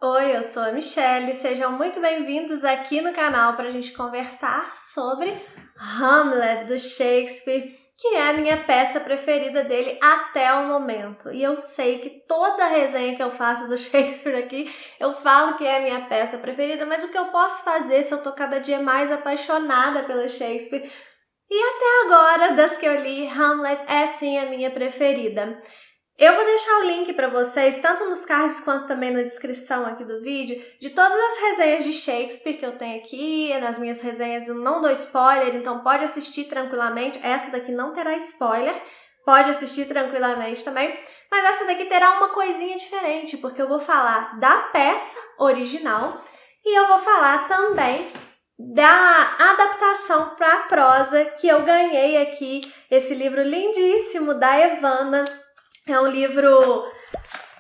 Oi, eu sou a Michelle, sejam muito bem-vindos aqui no canal para a gente conversar sobre Hamlet, do Shakespeare, que é a minha peça preferida dele até o momento. E eu sei que toda resenha que eu faço do Shakespeare aqui, eu falo que é a minha peça preferida, mas o que eu posso fazer se eu tô cada dia mais apaixonada pelo Shakespeare? E até agora, das que eu li, Hamlet é sim a minha preferida. Eu vou deixar o link para vocês, tanto nos cards quanto também na descrição aqui do vídeo, de todas as resenhas de Shakespeare que eu tenho aqui. Nas minhas resenhas eu não dou spoiler, então pode assistir tranquilamente. Essa daqui não terá spoiler, pode assistir tranquilamente também. Mas essa daqui terá uma coisinha diferente, porque eu vou falar da peça original e eu vou falar também da adaptação para prosa que eu ganhei aqui, esse livro lindíssimo da Evana. É um livro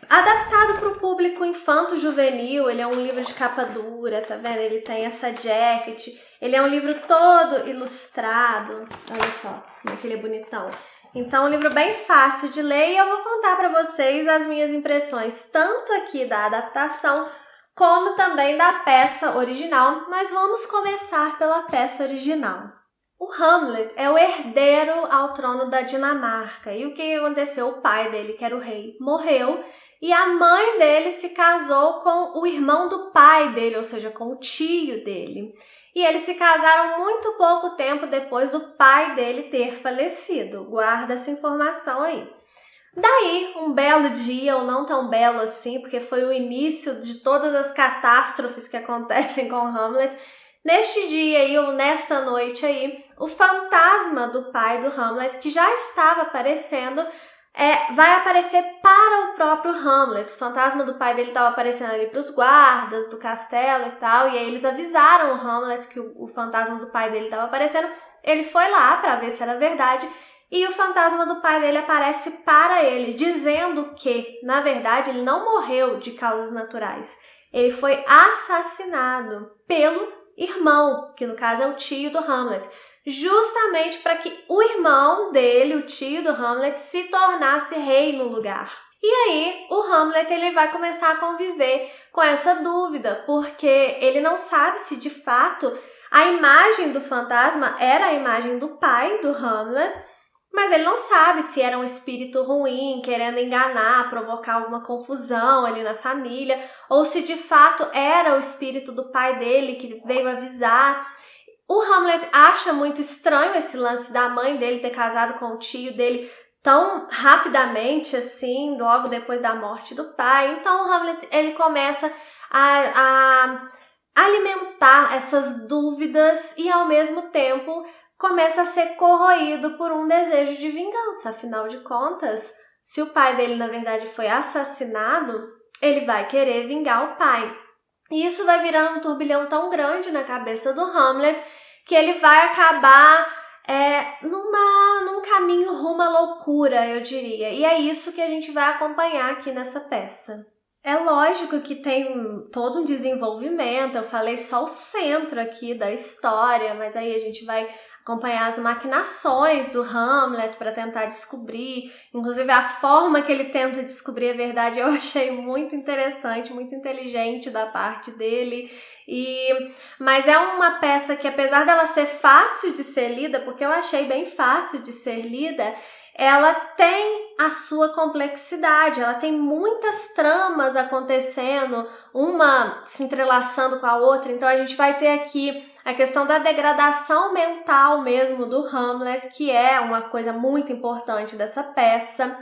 adaptado para o público infanto-juvenil, ele é um livro de capa dura, tá vendo? Ele tem essa jacket, ele é um livro todo ilustrado, olha só como é que ele é bonitão. Então, é um livro bem fácil de ler e eu vou contar para vocês as minhas impressões, tanto aqui da adaptação, como também da peça original, mas vamos começar pela peça original. O Hamlet é o herdeiro ao trono da Dinamarca. E o que aconteceu? O pai dele, que era o rei, morreu e a mãe dele se casou com o irmão do pai dele, ou seja, com o tio dele. E eles se casaram muito pouco tempo depois do pai dele ter falecido. Guarda essa informação aí. Daí, um belo dia, ou não tão belo assim, porque foi o início de todas as catástrofes que acontecem com Hamlet. Neste dia aí, ou nesta noite aí, o fantasma do pai do Hamlet, que já estava aparecendo, vai aparecer para o próprio Hamlet. O fantasma do pai dele estava aparecendo ali para os guardas do castelo e tal, e aí eles avisaram o Hamlet que o fantasma do pai dele estava aparecendo. Ele foi lá para ver se era verdade, e o fantasma do pai dele aparece para ele, dizendo que, na verdade, ele não morreu de causas naturais. Ele foi assassinado pelo irmão, que no caso é o tio do Hamlet, justamente para que o irmão dele, o tio do Hamlet, se tornasse rei no lugar. E aí o Hamlet ele vai começar a conviver com essa dúvida, porque ele não sabe se de fato a imagem do fantasma era a imagem do pai do Hamlet, mas ele não sabe se era um espírito ruim, querendo enganar, provocar alguma confusão ali na família, ou se de fato era o espírito do pai dele que veio avisar. O Hamlet acha muito estranho esse lance da mãe dele ter casado com o tio dele tão rapidamente assim, logo depois da morte do pai. Então o Hamlet ele começa a alimentar essas dúvidas e ao mesmo tempo começa a ser corroído por um desejo de vingança. Afinal de contas, se o pai dele, na verdade, foi assassinado, ele vai querer vingar o pai. E isso vai virando um turbilhão tão grande na cabeça do Hamlet que ele vai acabar num caminho rumo à loucura, eu diria. E é isso que a gente vai acompanhar aqui nessa peça. É lógico que tem todo um desenvolvimento, eu falei só o centro aqui da história, mas aí a gente vai acompanhar as maquinações do Hamlet para tentar descobrir, inclusive a forma que ele tenta descobrir a verdade eu achei muito interessante, muito inteligente da parte dele, mas é uma peça que apesar dela ser fácil de ser lida, porque eu achei bem fácil de ser lida, ela tem a sua complexidade, ela tem muitas tramas acontecendo, uma se entrelaçando com a outra, então a gente vai ter aqui a questão da degradação mental mesmo do Hamlet, que é uma coisa muito importante dessa peça.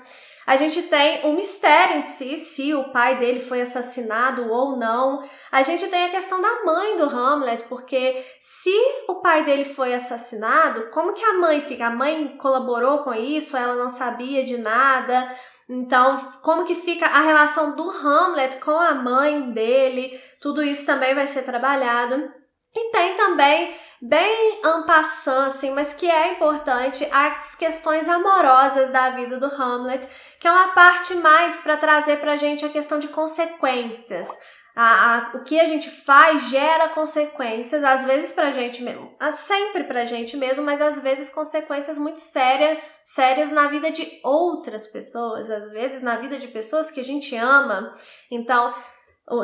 A gente tem o mistério em si, se o pai dele foi assassinado ou não. A gente tem a questão da mãe do Hamlet, porque se o pai dele foi assassinado, como que a mãe fica? A mãe colaborou com isso, ela não sabia de nada. Então, como que fica a relação do Hamlet com a mãe dele? Tudo isso também vai ser trabalhado. E tem também, bem en passant, assim, mas que é importante, as questões amorosas da vida do Hamlet, que é uma parte mais para trazer para a gente a questão de consequências. O que a gente faz gera consequências, às vezes pra gente mesmo, sempre pra gente mesmo, mas às vezes consequências muito sérias na vida de outras pessoas, às vezes na vida de pessoas que a gente ama. Então,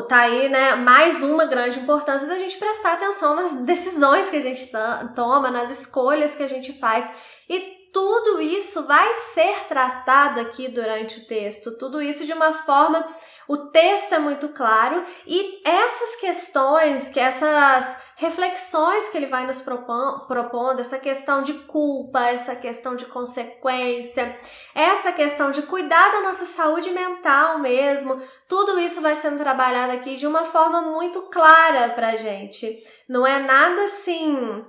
tá aí, né, mais uma grande importância da gente prestar atenção nas decisões que a gente toma, nas escolhas que a gente faz. E tudo isso vai ser tratado aqui durante o texto, tudo isso de uma forma, o texto é muito claro e essas questões, essas reflexões que ele vai nos propondo, essa questão de culpa, essa questão de consequência, essa questão de cuidar da nossa saúde mental mesmo, tudo isso vai sendo trabalhado aqui de uma forma muito clara pra gente. Não é nada assim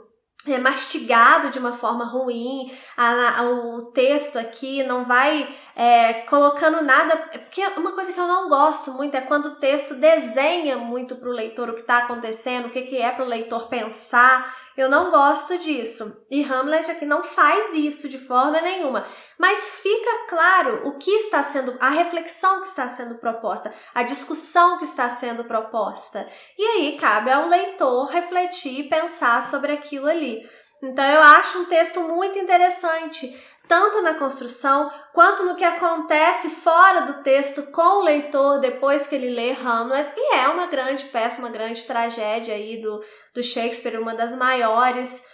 mastigado de uma forma ruim, o texto aqui não vai colocando nada, porque uma coisa que eu não gosto muito é quando o texto desenha muito para o leitor o que está acontecendo, o que é para o leitor pensar. Eu não gosto disso, e Hamlet aqui não faz isso de forma nenhuma, mas fica claro o que está sendo, a reflexão que está sendo proposta, a discussão que está sendo proposta, e aí cabe ao leitor refletir e pensar sobre aquilo ali. Então eu acho um texto muito interessante, tanto na construção quanto no que acontece fora do texto com o leitor depois que ele lê Hamlet, e é uma grande peça, uma grande tragédia aí do Shakespeare, uma das maiores.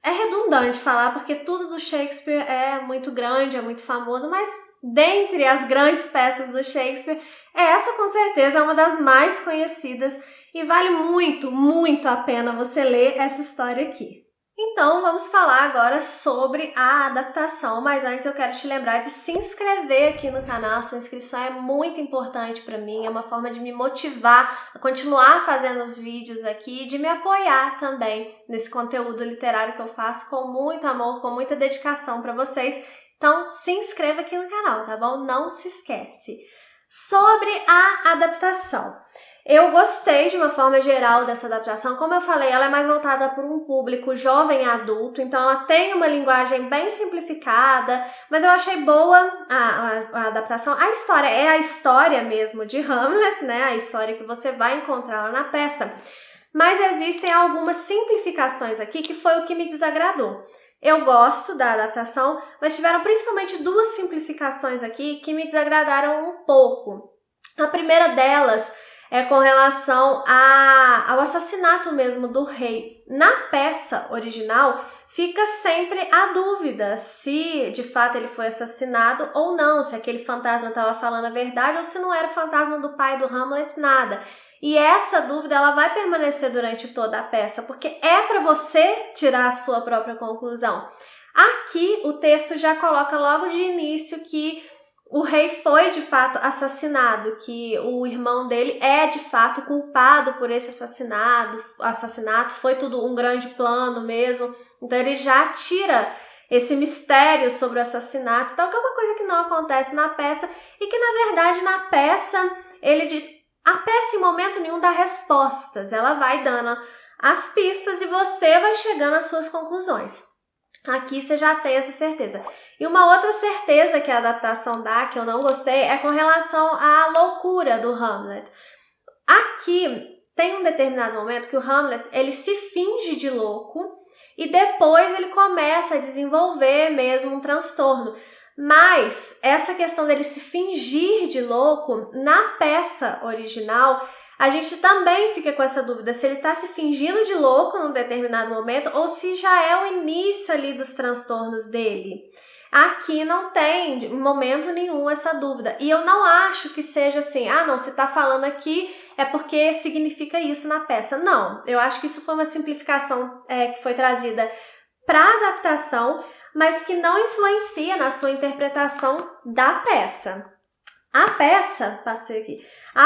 É redundante falar porque tudo do Shakespeare é muito grande, é muito famoso, mas dentre as grandes peças do Shakespeare, essa com certeza é uma das mais conhecidas e vale muito, muito a pena você ler essa história aqui. Então, vamos falar agora sobre a adaptação, mas antes eu quero te lembrar de se inscrever aqui no canal. Sua inscrição é muito importante para mim, é uma forma de me motivar a continuar fazendo os vídeos aqui e de me apoiar também nesse conteúdo literário que eu faço com muito amor, com muita dedicação para vocês. Então, se inscreva aqui no canal, tá bom? Não se esquece. Sobre a adaptação. Eu gostei de uma forma geral dessa adaptação, como eu falei, ela é mais voltada para um público jovem e adulto, então ela tem uma linguagem bem simplificada, mas eu achei boa a adaptação. A história é a história mesmo de Hamlet, né? A história que você vai encontrar lá na peça, mas existem algumas simplificações aqui que foi o que me desagradou. Eu gosto da adaptação, mas tiveram principalmente duas simplificações aqui que me desagradaram um pouco. A primeira delas é com relação ao assassinato mesmo do rei. Na peça original, fica sempre a dúvida se de fato ele foi assassinado ou não, se aquele fantasma estava falando a verdade ou se não era o fantasma do pai do Hamlet, nada. E essa dúvida ela vai permanecer durante toda a peça, porque é para você tirar a sua própria conclusão. Aqui, o texto já coloca logo de início que o rei foi de fato assassinado, que o irmão dele é de fato culpado por esse assassinato, foi tudo um grande plano mesmo. Então ele já tira esse mistério sobre o assassinato, tal, que é uma coisa que não acontece na peça e que na verdade na peça a peça em momento nenhum dá respostas, ela vai dando as pistas e você vai chegando às suas conclusões. Aqui você já tem essa certeza. E uma outra certeza que a adaptação dá, que eu não gostei, é com relação à loucura do Hamlet. Aqui tem um determinado momento que o Hamlet ele se finge de louco e depois ele começa a desenvolver mesmo um transtorno. Mas essa questão dele se fingir de louco, na peça original, a gente também fica com essa dúvida se ele está se fingindo de louco num determinado momento ou se já é o início ali dos transtornos dele. Aqui não tem, em momento nenhum, essa dúvida. E eu não acho que seja assim, não, se está falando aqui é porque significa isso na peça. Não, eu acho que isso foi uma simplificação que foi trazida para a adaptação, mas que não influencia na sua interpretação da peça. A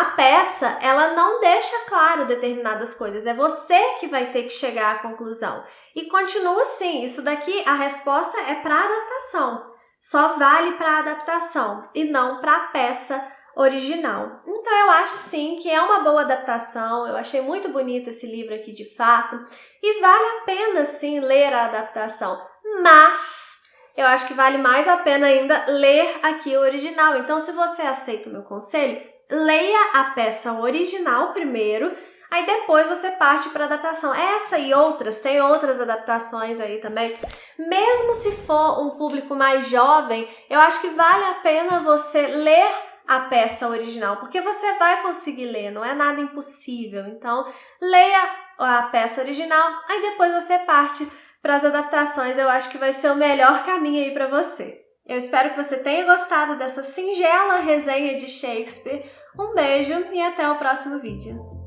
peça, ela não deixa claro determinadas coisas, é você que vai ter que chegar à conclusão. E continua assim, isso daqui, a resposta é para a adaptação, só vale para a adaptação e não para a peça original. Então eu acho sim que é uma boa adaptação, eu achei muito bonito esse livro aqui de fato, e vale a pena sim ler a adaptação, mas eu acho que vale mais a pena ainda ler aqui o original. Então, se você aceita o meu conselho, leia a peça original primeiro, aí depois você parte para a adaptação. Essa e outras, tem outras adaptações aí também. Mesmo se for um público mais jovem, eu acho que vale a pena você ler a peça original, porque você vai conseguir ler, não é nada impossível. Então, leia a peça original, aí depois você parte para as adaptações. Eu acho que vai ser o melhor caminho aí para você. Eu espero que você tenha gostado dessa singela resenha de Shakespeare. Um beijo e até o próximo vídeo.